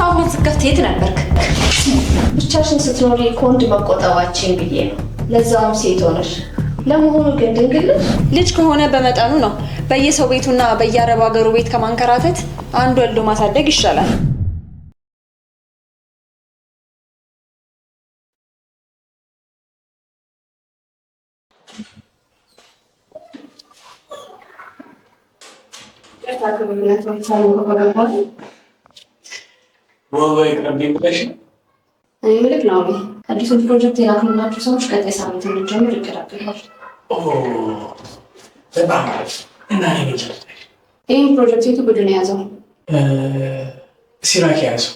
አሁን ስከፍት የት ነበርክ? ብቻሽን ስትኖሪ ከወንድ መቆጠባችን ብዬ ነው። ለዛውም ሴት ሆነሽ። ለመሆኑ ግን ድንግል ልጅ ከሆነ በመጠኑ ነው። በየሰው ቤቱና በየአረብ ሀገሩ ቤት ከማንከራተት አንድ ወልዶ ማሳደግ ይሻላል። ምልክ ነው። አዲሱን ፕሮጀክት የላክንላችሁ ሰዎች ቀጣይ ሳምንት እንድንጀምር ይቀራቀላል። በጣም እና ይህን ፕሮጀክት የቱ ቡድን የያዘው? ሲራክ የያዘው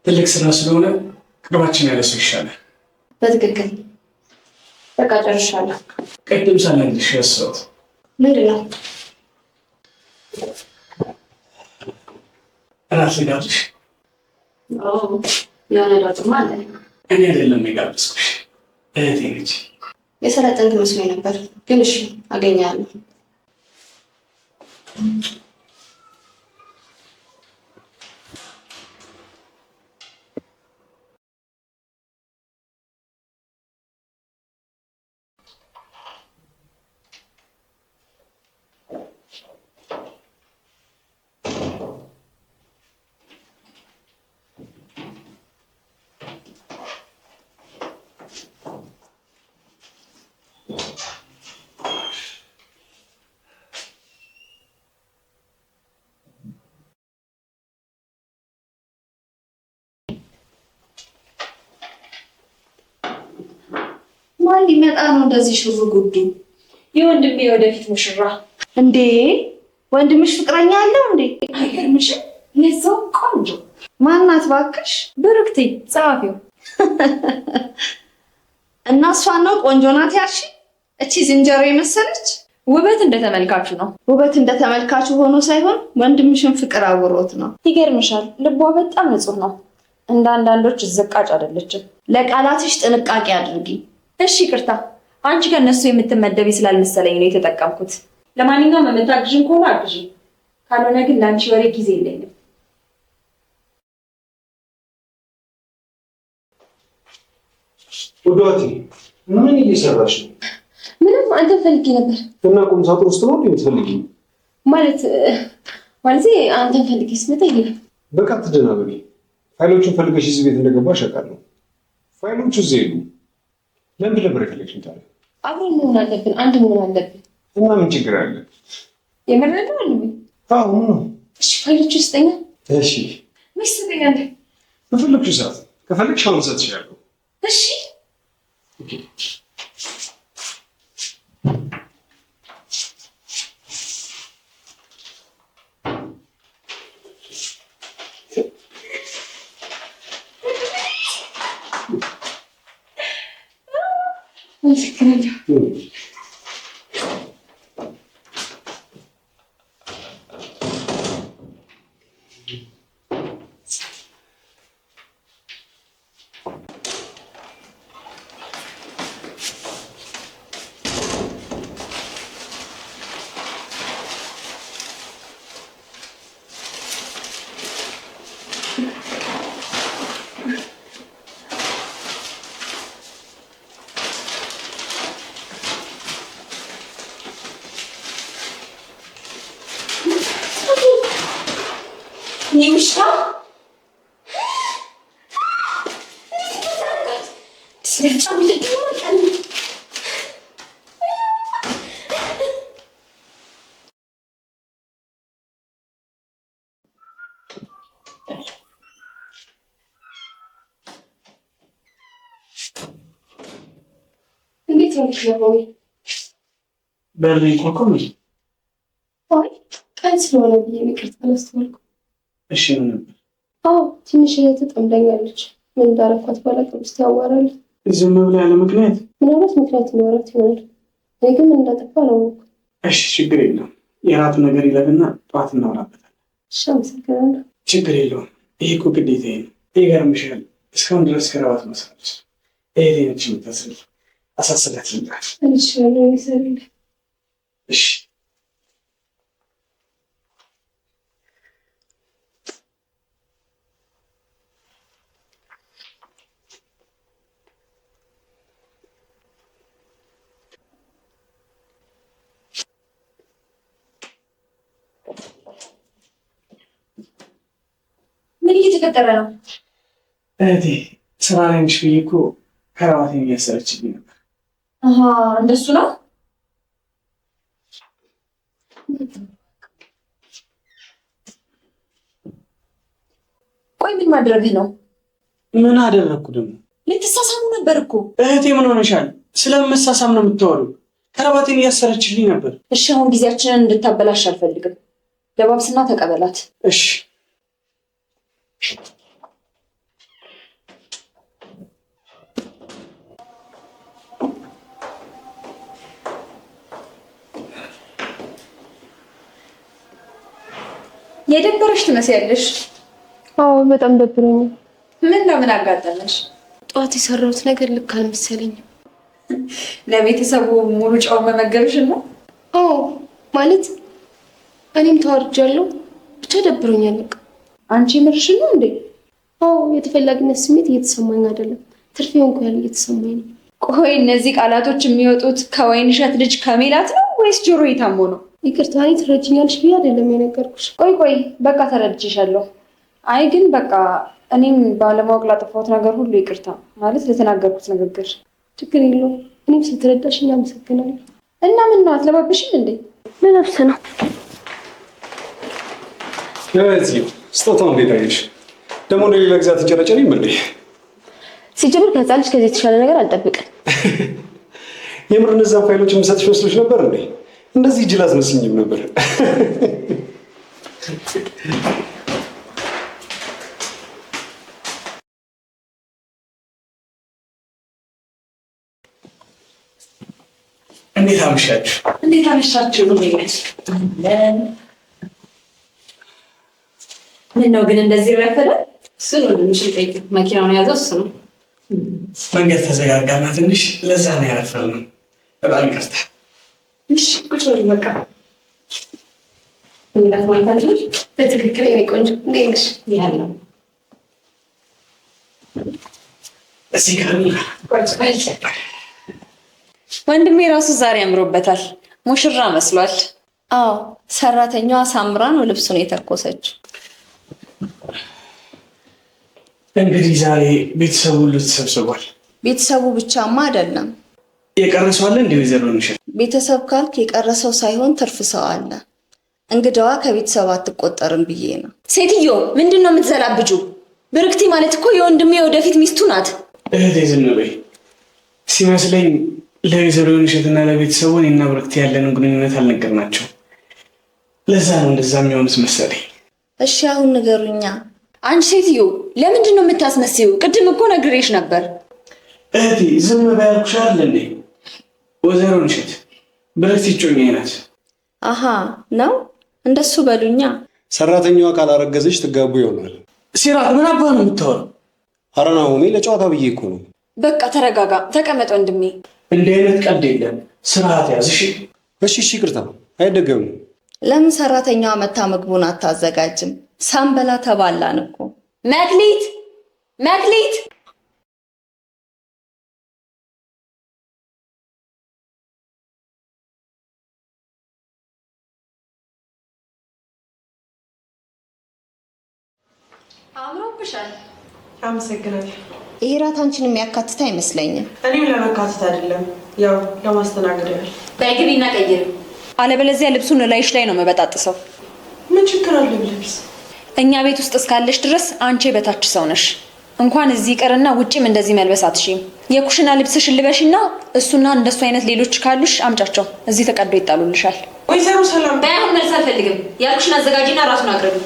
ትልቅ ስራ ስለሆነ ቅርባችን ያለ ሰው ይሻላል። በትክክል በቃ ጨርሻለሁ። ቅድም ሳላንድሽ ያሰሁት ምንድን ነው? እራት ልጋብዝሽ። የሆነ ዳጥማ አለ። እኔ አይደለም የጋበዝኩሽ እህቴ ነች። የሰለጠንክ መስሎኝ ነበር፣ ግን እሺ አገኛለሁ። ማን ሊመጣ ነው እንደዚህ ሽሩ ጉዱ? የወንድሜ የወደፊት ሙሽራ። እንዴ ወንድምሽ ፍቅረኛ አለው እንዴ? አይገርምሽ? ለዛው ቆንጆ። ማናት ባክሽ? ብሩክቲ ጸሐፊው። እና እሷን ነው ቆንጆ ናት ያልሽ? እቺ ዝንጀሮ የመሰለች ውበት እንደተመልካቹ ነው። ውበት እንደተመልካቹ ሆኖ ሳይሆን ወንድምሽን ፍቅር አውሮት ነው። ይገርምሻል፣ ልቧ በጣም ንጹህ ነው። እንደ አንዳንዶች ዝቃጭ አይደለችም። ለቃላትሽ ጥንቃቄ አድርጊ። እሺ ይቅርታ፣ አንቺ ከነሱ የምትመደቢ ስላልመሰለኝ ነው የተጠቀምኩት። ለማንኛውም የምታግዥኝ ከሆነ አግዥ፣ ካልሆነ ግን ለአንቺ ወሬ ጊዜ የለኝም። ውዷቴ ምን እየሰራሽ ነው? ምንም አንተን ፈልጌ ነበር። እና ቁም ሳጥን ውስጥ ነው የምትፈልጊኝ? ማለት አንተን ፈልጌ ስመጣ ይሄ በቃ ትደናበሪ። ፋይሎቹን ፈልገሽ እዚህ ቤት እንደገባሽ አውቃለሁ። ፋይሎቹ እዚህ የሉም። ለምንድን ነበር የፈለግሽኝ ታዲያ? አብረን መሆን አለብን፣ አንድ መሆን አለብን። እና ምን ችግር አለ? የምረዳው አለ። አዎ ነው። እሺ ፋይሎቹ ስጠኛ። እሺ ምን ትሰጠኛለህ? በፈለግሽው ሰዓት። ከፈለግሽ አሁን እሰጥሻለሁ። እሺ ይምሻ እንዴት ነው ልትገባው? በር ይቆም። አይ ቀን ስለሆነ ብዬ ይቅርታ አላስተዋልኩም። እሺ ምን ነበር? አዎ ትንሽ ተጠምዳኛለች። ምን እንዳረኳት ባላውቅም እስኪ አዋራል። ዝም ብላ ያለ ምክንያት? ምናልባት ምክንያት ሊኖራት ይሆናል። እኔ ግን ምን እንዳጠፋ አላወኩም። እሺ ችግር የለውም። የራቱ ነገር ይለፍና ጠዋት እናወራበታለን። እሺ አመሰግናለሁ። ችግር የለውም። ይሄ እኮ ግዴታዬ ነው። ይገርምሻል፣ እስካሁን ድረስ ከረባት መስራች ይሄ ነች የምታስል አሳስላት ይላል። እንሽአለሁ ይሰራል። እሺ እየተፈጠረ ነው? እህቴ ስራ ላይ ነሽ ብዬ እኮ ከረባቴን እያሰረችልኝ ነበር። እንደሱ ነው። ቆይ ምን ማድረግህ ነው? ምን አደረግኩ ደግሞ? ልትሳሳሙ ነበር እኮ። እህቴ ምን ሆነሻል? ስለመሳሳም ነው የምታወሩ? ከረባቴን እያሰረችልኝ ነበር። እሺ አሁን ጊዜያችንን እንድታበላሽ አልፈልግም። ለባብስና ተቀበላት። እሺ የደበረሽ ትመስያለሽ። አዎ በጣም ደብሮኛል። ምን አጋጠመሽ? ጠዋት የሰራሁት ነገር ልክ አልመሰለኝም። ለቤተሰቡ ሙሉ ጨው መመገብሽ ነው? አዎ ማለት እኔም ተዋርጃለሁ። ብቻ ደብሮኛል በቃ። አንቺ ምርሽን ነው እንዴ? አዎ የተፈላጊነት ስሜት እየተሰማኝ አይደለም። ትርፌ ሆንኩ ያለ እየተሰማኝ ነው። ቆይ እነዚህ ቃላቶች የሚወጡት ከወይንሸት ልጅ ከሜላት ነው ወይስ ጆሮ የታሞ ነው? ይቅርታ እኔ ትረጅኛለሽ ብዬ አይደለም የነገርኩሽ። ቆይ በቃ ተረድቼሻለሁ። አይ ግን በቃ እኔም ባለማወቅ ላጠፋሁት ነገር ሁሉ ይቅርታ ማለት ለተናገርኩት ንግግር። ችግር የለውም። እኔም ስለተረዳሽኝ አመሰግናለሁ። እና ምን ነው አትለባብሽም እንዴ? ለነፍስ ነው። እዚህ ስጦታው እንዴት አየሽ? ደግሞ ለሌላ ጊዜ አትጨረጨሪም እንዴ? ሲጀምር ከዛ ልጅ ከዚህ የተሻለ ነገር አልጠብቅም። የምር እነዛን ፋይሎች የምሰጥሽ መስሎሽ ነበር እንዴ? እንደዚህ ጅል አትመስኝም ነበር። እንዴት አመሻችሁ? እንዴት አመሻችሁ? ምን ነው ግን እንደዚህ ረፈደ? እሱ ነው ትንሽ ጠይቅ። መኪናውን የያዘው እሱ ነው። መንገድ ተዘጋጋና ትንሽ ለዛ ነው ያረፈርነው። በጣም ይቅርታ። እሺ ቁጭ በል በቃ። ሚላት ማለት አይደል? በትክክል የኔ ቆንጆ እንዴት ነሽ? ያለው እዚህ ጋር ቁጭ በል። ወንድሜ ራሱ ዛሬ አምሮበታል። ሙሽራ መስሏል። አዎ ሰራተኛዋ ሳምራ ነው ልብሱን የተኮሰችው። እንግዲህ ዛሬ ቤተሰቡ ሁሉ ተሰብስቧል። ቤተሰቡ ብቻማ አይደለም። የቀረሰው አለ እንዴ? ወይዘሮ ንሸት ቤተሰብ ካልክ የቀረሰው ሳይሆን ትርፍ ሰው አለ። እንግዳዋ ከቤተሰብ አትቆጠርም ብዬ ነው። ሴትዮ ምንድን ነው የምትዘላብጁ? ብርክቲ ማለት እኮ የወንድሜ ወደፊት ሚስቱ ናት። እህቴ ዝም በይ። ሲመስለኝ ለወይዘሮ ንሸትና ለቤተሰቡ እኔና ብርክቲ ያለንን ግንኙነት አልነገርናቸው። ለዛ ነው እንደዛ የሚሆኑት መሰለኝ። እሺ አሁን ንገሩኛ። አንቺ ሴትዮ ለምንድን ነው የምታስመስዩ? ቅድም እኮ ነግሬሽ ነበር። እህቴ ዝም በይ አልኩሽ አይደል እንዴ? ወይዘሮ ንሸት ብርክቲ እጮኛዬ ናት። አሃ ነው እንደሱ በሉኛ። ሰራተኛዋ ካላረገዘች ትጋቡ ይሆናል። ሲራክ ምን አባ ነው የምታወራው? ኧረ ናሆሜ ለጨዋታ ብዬ እኮ ነው። በቃ ተረጋጋ፣ ተቀመጥ ወንድሜ። እንዲህ አይነት ቀልድ የለም። ስርዓት ያዝ እሺ። እሺ ይቅርታ፣ አይደገምም። ለምን ሰራተኛዋ መታ ምግቡን አታዘጋጅም? ሳንበላ ተባላን እኮ። መክሊት መክሊት! አምሮብሻል። አመሰግናለሁ። ይሄ ራት አንቺን የሚያካትት አይመስለኝም። እኔም ለመካተት አይደለም፣ ያው ለማስተናገድ ያህል። በግቢና ቀይር፣ አለበለዚያ ልብሱን ላይሽ ላይ ነው መበጣጥሰው። ምን ችግር አለ ብለብስ? እኛ ቤት ውስጥ እስካለሽ ድረስ አንቺ የበታች ሰው ነሽ። እንኳን እዚህ ቀርና ውጪም እንደዚህ መልበስ አትሽም። የኩሽና ልብስሽን ልበሽና እሱና እንደሱ አይነት ሌሎች ካሉሽ አምጫቸው፣ እዚህ ተቀዶ ይጣሉልሻል። ወይዘሮ ሰላም ባይሆን መልስ አልፈልግም። ያልኩሽን አዘጋጂና ራሱን አቅርቢ።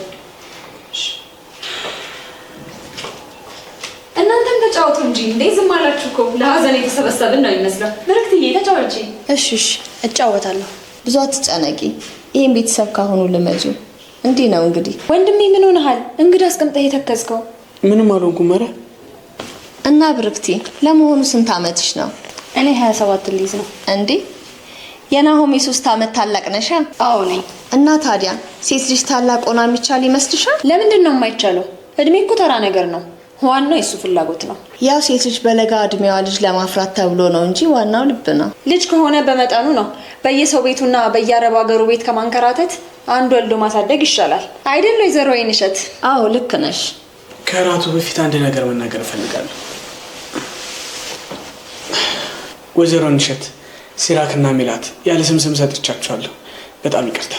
እናንተም ተጫወቱ እንጂ እንዴ! ዝም አላችሁ እኮ። ለሀዘን የተሰበሰብን ነው የሚመስለው። ብርክትዬ ተጫወቺ። እሺ እጫወታለሁ። ብዙ አትጨነቂ። ይሄን ቤተሰብ ካሁኑ ልመጁ። እንዲህ ነው እንግዲህ። ወንድሜ ምን ሆነሃል? እንግዳ አስቀምጠህ የተከዝከው? ምንም አልሆንኩም። ኧረ እና ብርክቲ ለመሆኑ ስንት ዓመትሽ ነው? እኔ 27 ልይዝ ነው። እንዴ የናሆሜ 3 ዓመት ታላቅ ነሻ? አዎ ነኝ። እና ታዲያ ሴት ልጅ ታላቅ ሆና የሚቻል ይመስልሻል? ለምንድን ነው የማይቻለው? እድሜ እኮ ተራ ነገር ነው። ዋናው የሱ ፍላጎት ነው። ያው ሴት ልጅ በለጋ እድሜዋ ልጅ ለማፍራት ተብሎ ነው እንጂ ዋናው ልብ ነው። ልጅ ከሆነ በመጠኑ ነው። በየሰው ቤቱና በየአረብ ሀገሩ ቤት ከማንከራተት አንድ ወልዶ ማሳደግ ይሻላል አይደል? ወይዘሮ ወይንሸት? አዎ ልክ ነሽ። ከራቱ በፊት አንድ ነገር መናገር እፈልጋለሁ። ወይዘሮ ንሸት፣ ሲራክና ሜላት ያለ ስም ሰጥቻቸዋለሁ። በጣም ይቅርታ።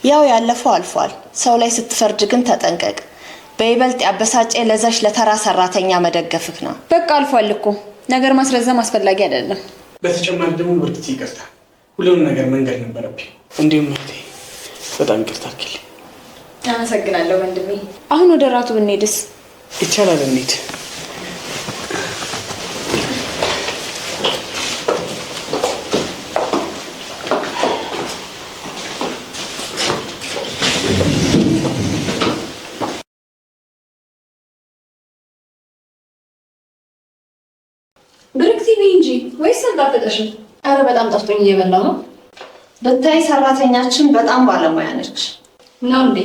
ያው ያለፈው አልፏል። ሰው ላይ ስትፈርድ ግን ተጠንቀቅ። በይበልጥ ያበሳጨ ለዛሽ ለተራ ሰራተኛ መደገፍክ ነው። በቃ አልፏል እኮ ነገር ማስረዘም አስፈላጊ አይደለም። በተጨማሪ ደግሞ ብርክቲ ይቅርታ፣ ሁሉንም ነገር መንገድ ነበረብኝ። እንዲሁም እህቴ በጣም ይቅርታ አድርጊልኝ። አመሰግናለሁ ወንድሜ። አሁን ወደ ራቱ ብንሄድስ? ይቻላል፣ እንሂድ። ብርክቲ ቢ እንጂ ወይስ አልጣፈጠሽም? አረ በጣም ጠፍቶኝ እየበላው ነው። ብታይ ሰራተኛችን በጣም ባለሙያ ነች ነው እንዴ?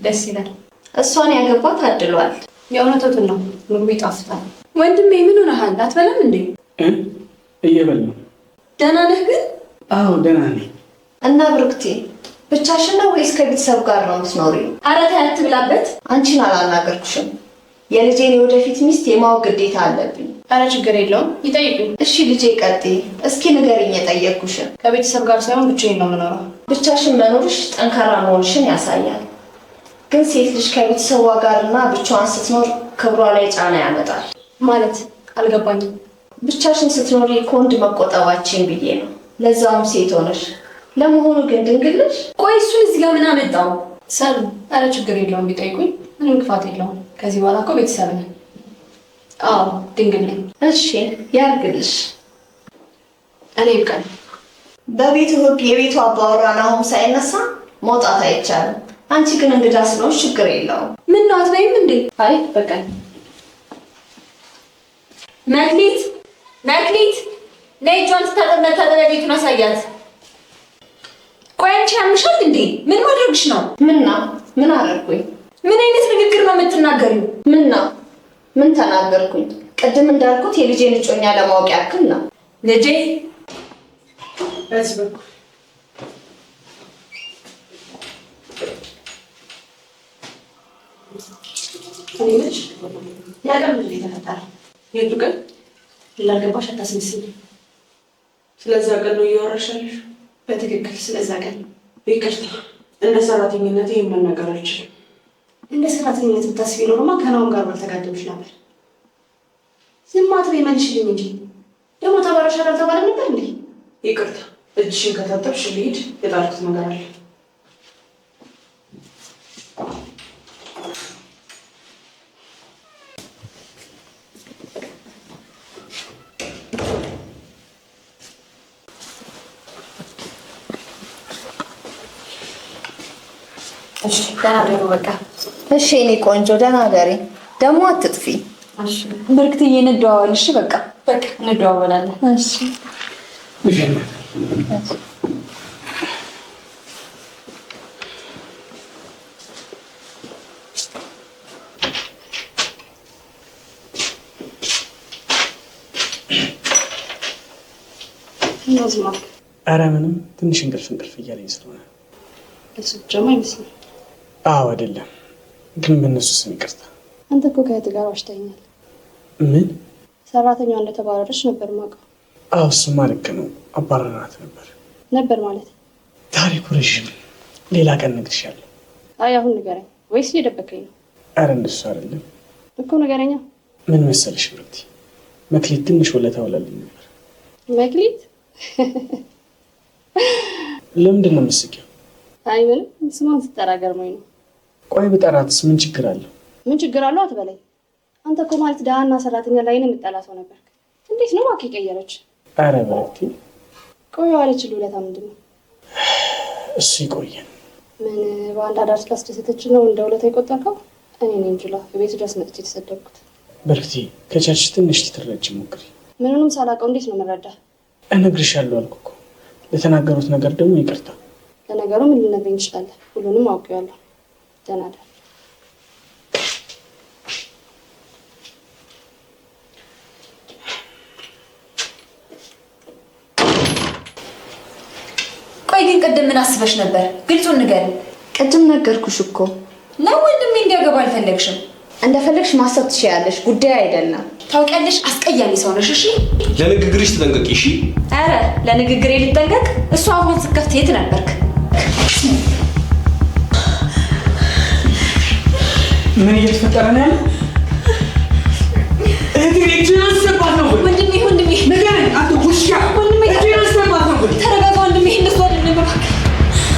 ደስ ይላል። እሷን ያገባት አድሏል። የእውነቱን ነው። ምግቡ ይጣፍጣል። ወንድሜ ምን ሆነሃል? አትበላም እንዴ? እየበላሁ። ደህና ነህ ግን? አዎ ደህና ነኝ። እና ብርክቲ ብቻሽን ነው ወይስ ከቤተሰብ ጋር ነው የምትኖሪው? ኧረ ተይ አትብላበት። አንቺን አላናገርኩሽም። የልጄን የወደፊት ሚስት የማወቅ ግዴታ አለብኝ። አረ ችግር የለውም፣ ይጠይቁኝ። እሺ ልጄ ቀጥይ። እስኪ ንገሪኝ የጠየቅኩሽን። ከቤተሰብ ጋር ሳይሆን ብቻዬን ነው የምኖረው። ብቻሽን መኖርሽ ጠንካራ መሆንሽን ያሳያል። ግን ሴት ልጅ ከቤተሰቧ ጋርና ብቻዋን ስትኖር ክብሯ ላይ ጫና ያመጣል። ማለት አልገባኝም። ብቻሽን ስትኖሪ ከወንድ መቆጠባችን ብዬ ነው፣ ለዛውም ሴት ሆነሽ። ለመሆኑ ግን ድንግል ነሽ? ቆይ እሱን እዚህ ጋር ምን አመጣው? ሰሉ አረ ችግር የለውም፣ ቢጠይቁኝ ምንም ክፋት የለውም። ከዚህ በኋላ እኮ ቤተሰብ ነን። አዎ ድንግል ነኝ። እሺ ያርግልሽ። እኔ ይብቃል። በቤቱ ህግ የቤቱ አባወራ ናሆም ሳይነሳ መውጣት አይቻልም። አንቺ ግን እንግዳ ስለሆንሽ ችግር የለውም። ምን ነው አትበይም እንዴ? አይ በቃኝ። መክሊት መክሊት፣ ነይ እጇን ስታጠብ መታጠቢያ ቤቱን አሳያት። ቆይ አንቺ ያምሻል እንዴ? ምን ማድረግሽ ነው? ምን ነው? ምን አደረኩኝ? ምን አይነት ንግግር ነው የምትናገሪው? ምን ነው? ምን ተናገርኩኝ? ቅድም እንዳልኩት የልጄን እጮኛ ለማወቅ ያክል ነው። ልጄ በዚህ በኩል እኔ ልጅ ያቀም ልጅ የተፈጠረ የቱ ቀን? ላልገባሽ አታስመስል። ስለዛ ቀን ነው እያወራሻለሽ? በትክክል ስለዛ ቀን ነው። ይቅርታ፣ እንደ ሰራተኝነት ይህን መናገር አልችልም። እንደ ሰራተኝነት ብታስቢ ኖሮማ ከናሁን ጋር ባልተጋደምሽ ነበር። ዝም አትበይ፣ መልሽልኝ እንጂ። ደግሞ ተባረሻል አልተባለም ነበር እንዴ? ይቅርታ፣ እጅሽን ከታጠብሽ ልሂድ። የጣልኩት ነገር አለ። እሺ ደህና ደሩ። በቃ እሺ እኔ ቆንጆ ደህና ደሪ። ደግሞ አትጥፊ። እሺ ብርክትዬ እንደዋወል። እሺ በቃ በቃ እንደዋወላለን። እሺ ኧረ ምንም ትንሽ እንቅልፍ እያለኝ ስለሆነ እሱ ጀማ ይመስላል። አዎ አይደለም፣ ግን በእነሱ ስም ይቅርታ። አንተ እኮ ከእህት ጋር ዋሽተኸኛል። ምን? ሰራተኛዋ እንደተባረረች ነበር የማውቀው። አዎ እሱማ ልክ ነው። አባረራት ነበር ማለት ታሪኩ ረዥም፣ ሌላ ቀን እነግርሻለሁ። አይ አሁን ንገረኝ፣ ወይስ እየደበከኝ ነው? ኧረ እንደሱ አይደለም እኮ ንገረኛ። ምን መሰለሽ ብርክቲ፣ መክሊት ትንሽ ውለታ ውላልኝ ነበር። መክሊት? ለምንድን ነው የምትስቂው? አይ ምንም፣ ስሟን ስትጠራ ገርሞኝ ነው። ቆይ ብጠራትስ ምን ችግር አለው? ምን ችግር አለው አትበለኝ። አንተ እኮ ማለት ድሃና ሰራተኛ ላይ ነው የምጠላ ሰው ነበር። እንዴት ነው እባክህ የቀየረች? ኧረ ብርክቲ፣ ቆይ ያለችልህ ውለታ ምንድን ነው? እሱ ይቆየን። ምን በአንድ አዳር ስላስደሰተች ነው እንደ ውለታ የቆጠርከው? እኔ ነኝ እንጂ ቤት ድረስ መጥቼ የተሰደብኩት። ብርክቲ፣ ከቻልሽ ትንሽ ትረጅ ሞክሪ። ምንንም ሳላውቀው እንዴት ነው የምረዳህ? እነግርሻለሁ አልኩ እኮ። ለተናገሩት ነገር ደግሞ ይቅርታ። ለነገሩ ምን ልነግረኝ ትችላለህ? ሁሉንም አውቄዋለሁ። ደህና እደር። ቆይ ግን ቅድም ምን አስበሽ ነበር? ግልጹን ንገሪኝ። ቅድም ነገርኩሽ እኮ ነው ወንድሜ እንዲያገባ አልፈለግሽም። እንደፈለግሽ ማሰብ ትችያለሽ፣ ጉዳይ አይደለም። ታውቂያለሽ፣ አስቀያሚ ሰው ነሽ። እሺ ለንግግርሽ ተጠንቀቂ። እሺ ኧረ ለንግግሬ ልጠንቀቅ? እሷ አሁን ስከፍት የት ነበርክ? ምን እየተፈጠረ ነው ያለው? እህቴ አስባት ነው ወንድሜ ንገረኝ። አንተ ውሻ ወንድሜ አስባት ነው። ተረጋጋ ወንድሜ። እንደሱ አይደለም እባክህ።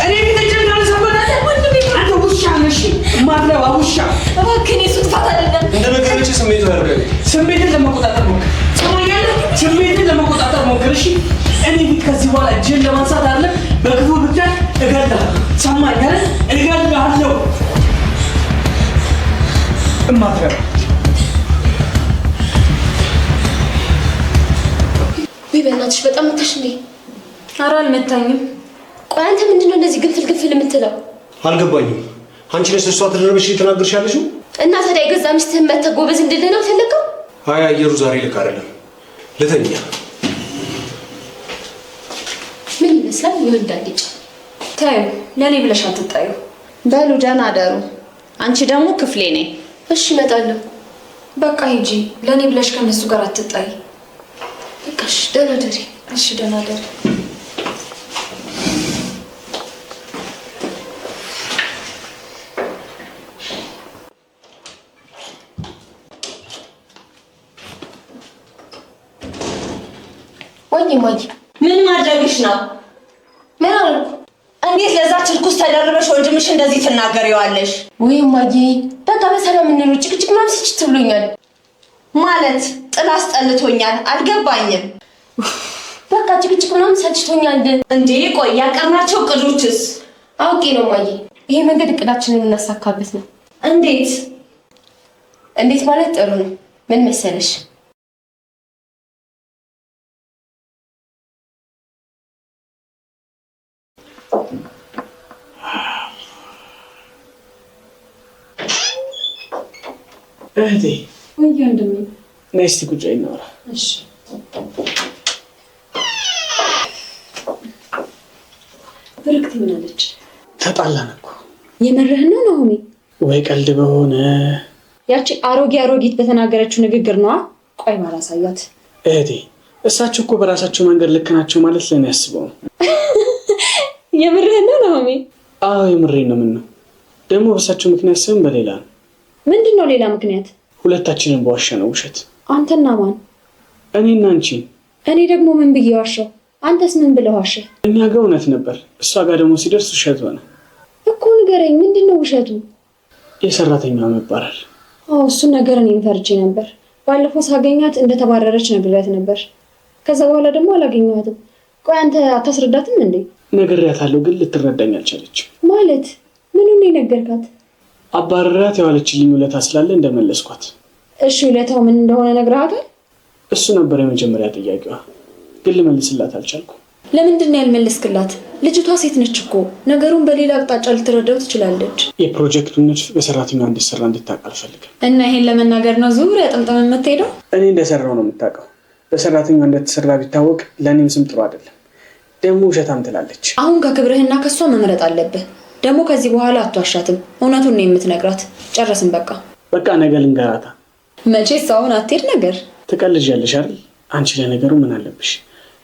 እኔ ቢተጀና ለሰበናለ ወንድሜ አንተ ውሻ ነሽ። ማትረባ ውሻ። እባክህ እኔ እሱ ጥፋት አይደለም። እንደነገረች ስሜቱ ያደርጋል። ስሜትን ለመቆጣጠር ሞክር። ስሜትን ለመቆጣጠር ሞክር። እሺ እኔ ፊት ከዚህ በኋላ እጅን ለማንሳት አለ በክፉ ብቻ እገድልሃለሁ። ሰማኝ አይደል? እገድልሃለሁ። እማትረባ በእናትሽ በጣም መታሽ እንዴ? ኧረ አልመታኝም። ቆይ አንተ ምንድነው እንደዚህ ግንፍል የምትለው? አልገባኝም። አንቺ ነሽ እሷ ተደረበሽ እየተናገርሽ ያለሽው? እና ታዲያ የገዛ ሚስትህን መተህ ጎበዝ እንድልህ ነው ፈለከው? አይ አየሩ ዛሬ ልክ አይደለም። ልተኛ። ምን ይመስላል? ይወልድ አልጭ። ታዩ ለኔ ብለሽ አትጣዩ። በሉ ደህና አደሩ። አንቺ ደግሞ ክፍሌ ነኝ። እሺ እመጣለሁ። በቃ ሂጂ። ለኔ ብለሽ ከነሱ ጋር አትጣይ። በቃ እሺ ደህና ደሪ። እሺ ደህና ደሪ። ወይኔ ማይ ምን ማድረግሽ ነው? ምን አልኩ? እንዴት ለዛች እርኩስ ተደርበሽ ወንድምሽ እንደዚህ ትናገሪዋለሽ? ወይ ማይ በቃ በሰላም እንኑ። ጭቅጭቅ ምናምን ስችት ብሎኛል። ማለት ጥላ አስጠልቶኛል። አልገባኝም። በቃ ጭቅጭቅ ምናምን ሰልችቶኛል። እንዴ ቆይ ያቀርናቸው እቅዶችስ? አውቄ ነው ማይ። ይሄ መንገድ እቅዳችንን የምናሳካበት ነው። እንዴት እንዴት ማለት ጥሩ ነው። ምን መሰለሽ እህቴ ወይ ወንድሜ ነይ እስኪ ቁጭ በይ እናውራ። እሺ ብርክት ምን አለች? ተጣላን እኮ። የመረህን ነው ናሆሜ? ወይ ቀልድ በሆነ ያቺ አሮጊት በተናገረችው ንግግር ነዋ። ቆይ ማላሳያት። እህቴ እሳቸው እኮ በራሳቸው መንገድ ልክ ናቸው ማለት ለኔ ያስበው ነው። የምርህን ነው ናሆሜ? አዎ የምሬን ነው። ምን ነው ደግሞ በእሳቸው ምክንያት ስም በሌላ ነው። ምንድን ነው ሌላ ምክንያት? ሁለታችንን በዋሻ ነው ውሸት። አንተና ማን? እኔና አንቺ። እኔ ደግሞ ምን ብዬ ዋሸው? አንተስ ምን ብለህ ዋሸህ? እኛ ጋር እውነት ነበር፣ እሷ ጋር ደግሞ ሲደርስ ውሸት ሆነ እኮ። ንገረኝ፣ ምንድን ነው ውሸቱ? የሰራተኛዋ መባረር። አዎ እሱን ነገር እኔም ፈርቼ ነበር። ባለፈው ሳገኛት እንደተባረረች ነግሬያት ነበር። ከዛ በኋላ ደግሞ አላገኘኋትም። ቆይ አንተ አታስረዳትም እንዴ? ነግሬያታለሁ፣ ግን ልትረዳኝ አልቻለችም። ማለት ምኑን የነገርካት? አባረሪያት የዋለችልኝ ውለታ ስላለ እንደመለስኳት። እሺ ውለታው ምን እንደሆነ ነግረሃታል? እሱ ነበር የመጀመሪያ ጥያቄዋ፣ ግን ልመልስላት አልቻልኩም። ለምንድን ነው ያልመለስክላት? ልጅቷ ሴት ነች እኮ፣ ነገሩን በሌላ አቅጣጫ ልትረዳው ትችላለች። የፕሮጀክቱን ንድፍ በሰራተኛዋ እንዲሰራ እንድታውቅ አልፈልግም። እና ይሄን ለመናገር ነው ዙሪያ ጥምጥም የምትሄደው? እኔ እንደሰራው ነው የምታውቀው። በሰራተኛዋ እንደተሰራ ቢታወቅ ለእኔም ስም ጥሩ አይደለም። ደግሞ ውሸታም ትላለች። አሁን ከክብርህና ከሷ መምረጥ አለብህ። ደግሞ ከዚህ በኋላ አትዋሻትም፣ እውነቱን ነው የምትነግራት። ጨረስን በቃ። በቃ ነገ ልንገራታ። መቼስ አሁን አትሄድ ነገር ትቀልጃለሽ አይደል? አንቺ ለነገሩ ምን አለብሽ?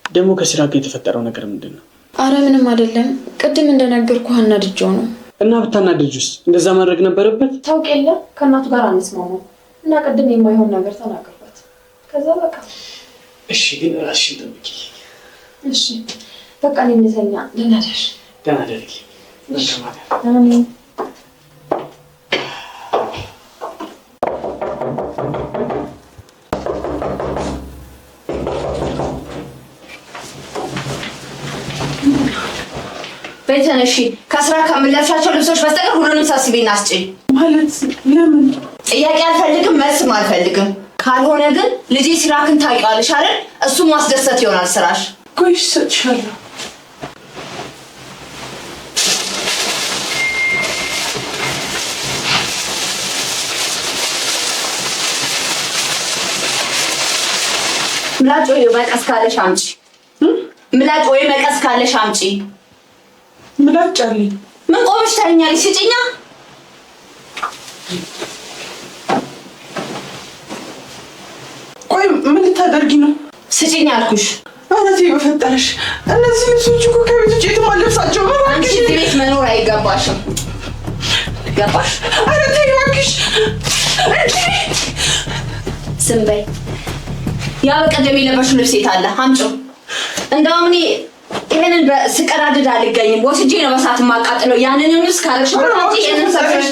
ደግሞ ከስራ ጋር የተፈጠረው ነገር ምንድን ነው? አረ ምንም አይደለም። ቅድም እንደነገርኩህ አናድጄው ነው። እና ብታናድጁስ እንደዛ ማድረግ ነበረበት? ታውቅ የለ ከእናቱ ጋር አንስማማም እና ቅድም የማይሆን ነገር ተናገርበት። ከዛ በቃ እሺ፣ ግን ራስሽን ጠብቂ። እሺ በቃ እኔ እንተኛ። ደህና ደር። ደህና ደርጊ። መልካም አሜን። በተነሺ ከስራ ከምለብሻቸው ልብሶች በስተቀር ሁሉንም ሰብስቤና አስጪኝ። ማለት ለምን? ጥያቄ አልፈልግም፣ መልስም አልፈልግም። ካልሆነ ግን ልጄ ሲራክን ታውቂዋለሽ አይደል? እሱም ማስደሰት ይሆናል ስራሽ። ቆይ እሰጥሻለሁ። ምላጭ ወይ መቀስ ካለሽ አምጪ። ምላጭ ወይ መቀስ ካለሽ አምጪ። ምላጭ አለኝ። ምን ቆመሽ ታኛለሽ? ስጪኛ። ቆይ ምን ልታደርጊ ነው? ስጪኝ አልኩሽ። አረቴ በፈጠረሽ እነዚህ ልብሶች እኮ ከቤት ውጭ የትም አልለብሳቸውም። አንቺ እዚህ ቤት መኖር አይገባሽም። ገባሽ? አረቴ እባክሽ ዝም በይ። ያ በቀደም የለበሽው ልብስ የት አለ? አምጪው። እንደውም እኔ ይሄንን በስቀዳድድ አልገኝም። ወስጄ ነው በሳት ማቃጥለው። ያንን ልብስ ካለሽበት አንቺ ይሄንን ሰፈሽ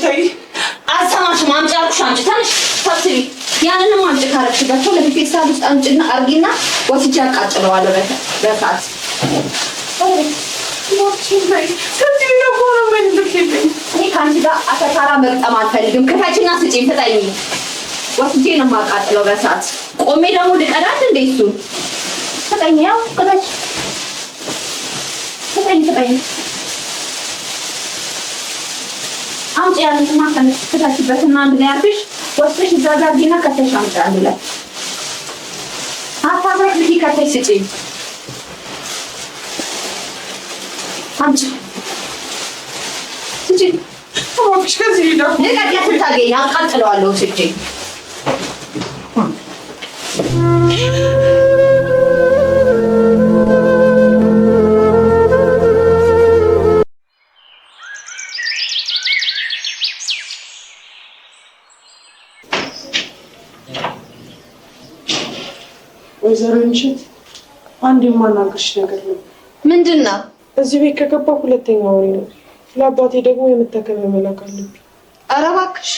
አልሰማሽም። አምጪ አልኩሽ። አምጪ ተነሽ፣ ሰብስቢ። ያንንም አምጪ ካለሽበት ለፌስታል ውስጥ አምጪና አርጊና ወስጄ አቃጥለዋለሁ በሳት። እኔ ከአንቺ ጋር አተካራ መግጠም አልፈልግም። ክፈችና ስጪኝ፣ ፍጠኝ። ወስጄ ነው የማቃጥለው በሳት። ቆሜ ደግሞ ልቀዳት እንደ እሱን ፍጠኝ። ያው ክፈች፣ ፍጠኝ። አምጪ ያንንማ ክፈችበትና አንድ ላይ አድርግሽ ወስደሽ እዛ ጋር አድርጊና ከተሽ አምጪ አንድ ላይ አታፍረሽ። ልጅ ከተሽ ስጪኝ። አምጪ ስጪኝ። እባክሽ ከዚህ ሄዳ ልቀቂያት። ስታገኝ አቃጥለዋለሁ ስጪ። ወይዘሮ ንሽት አንድ የማናግርሽ ነገር ነው። ምንድን ነው? እዚህ ቤት ከገባ ሁለተኛ ወሬ ነው። ለአባቴ ደግሞ የምታከሚያ መላክ አለብኝ። ኧረ እባክሽ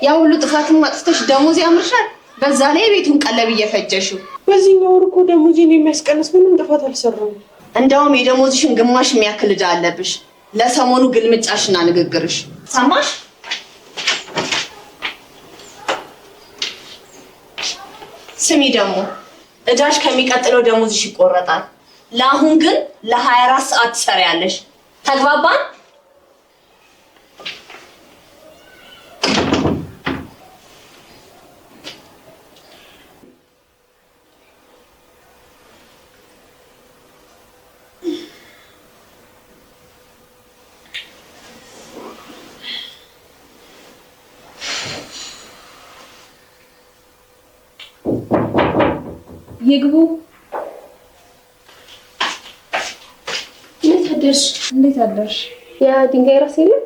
ያ ሁሉ ጥፋትን ማጥፍተሽ ደሞዝ ያምርሻል። በዛ ላይ የቤቱን ቀለብ እየፈጀሽው። በዚህኛው ወር እኮ ደሞዜን የሚያስቀንስ ምንም ጥፋት አልሰራም። እንደውም የደሞዝሽን ግማሽ የሚያክል ዕዳ አለብሽ። ለሰሞኑ ግልምጫሽና ንግግርሽ ሰማሽ? ስሚ ደግሞ ዕዳሽ ከሚቀጥለው ደሞዝሽ ይቆረጣል። ለአሁን ግን ለ24 ሰዓት ትሰሪያለሽ። ተግባባን? ይግቡ። እንዴት አደርሽ? እንዴት አደርሽ? ያ ድንጋይ ራስ የለም?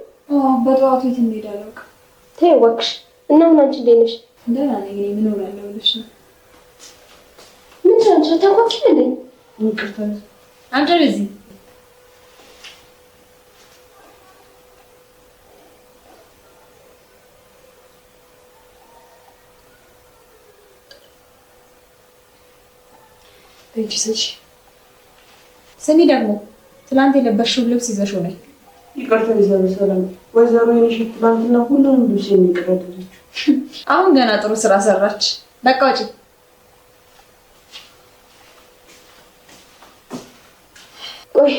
በጠዋቱ የት እንደሄደ አላውቅም። ተይ እባክሽ። እና አሁን አንቺ እንዴት ነሽ? ደህና ነኝ። እኔ ምን እሆናለሁ ብለሽ ነው? ምንድን ነው አንቺ አታውቂም እንዴ? ይቅርታ። አንቺ እዚህ ስሚ ደግሞ ትናንት የለበሽውን ልብስ ይዘሽው ነይ። ይቅርታ ወይዘሮ ሰላም። ወይዘሮ ንሽት ትናንትና ሁሉንም ልብስ የሚቀዳደለችው አሁን ገና ጥሩ ስራ ሰራች። በቃ ውጪ። ቆይ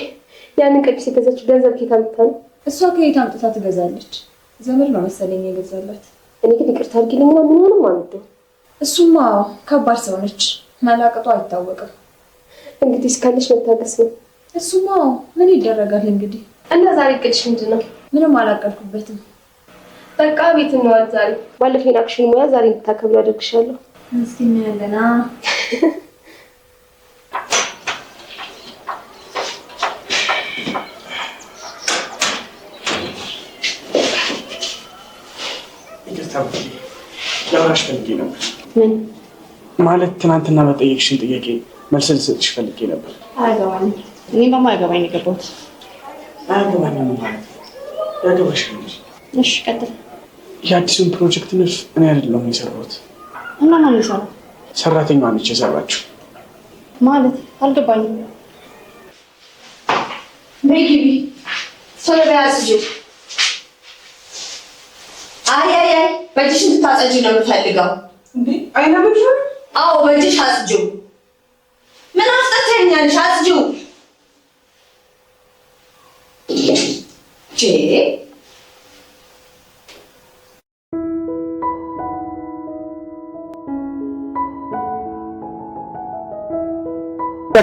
ያንን ቀሚስ የገዛችው ገንዘብ ከየት አምጥታ ነው? እሷ ከየት አምጥታ ትገዛለች? ዘመድ ነው መሰለኝ የገዛላት። እኔ ግን ይቅርታ አድርጊልኝና ምንም አልወደው። እሱማ ከባድ ሰው ነች። መላቅጡ አይታወቅም። እንግዲህ እስካለሽ መታገስ ነው። እሱማ ምን ይደረጋል እንግዲህ። እና ዛሬ እቅድሽ ምንድን ነው? ምንም አላቀድኩበትም። በቃ ቤት እንዋል ዛሬ። ባለፈው የናቅሽን ሙያ ዛሬ እንድታከብሪ አደርግሻለሁ። እስኪ እናያለና ለራሽ ፈልጌ ነበር። ምን ማለት ትናንትና መጠየቅሽን ጥያቄ መልስ ልሰጥሽ ፈልጌ ነበር። አያገባኝም። እኔ በማያገባኝ ነው የገባሁት። አያገባኝም ማለት ያገባሽ እንጂ። እሺ ቀጥል። የአዲሱን ፕሮጀክት ንድፍ እኔ አይደለሁም የሰራሁት። እና ማን የሰራው? ሰራተኛዋ ነች የሰራችው። ማለት አልገባኝም። በግቢ ሶለ በያዝጂ። አይ በእጅሽ እንድታጸጂ ነው የምፈልገው። እንዴ አይነብሽ? አዎ በእጅሽ አጽጂው። ምን አስጠተኛልሽ? አጽጂው ጄ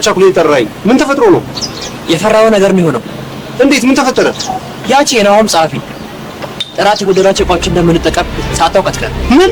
ቻኩሌ ጠራኝ። ምን ተፈጥሮ ነው? የፈራው ነገር ነው የሆነው። እንዴት? ምን ተፈጠረ? ያቺ የናሆም ጸሐፊ ጥራት የጎደላቸው እቃዎች እንደምንጠቀም ሳታውቅ አትቀርም። ምን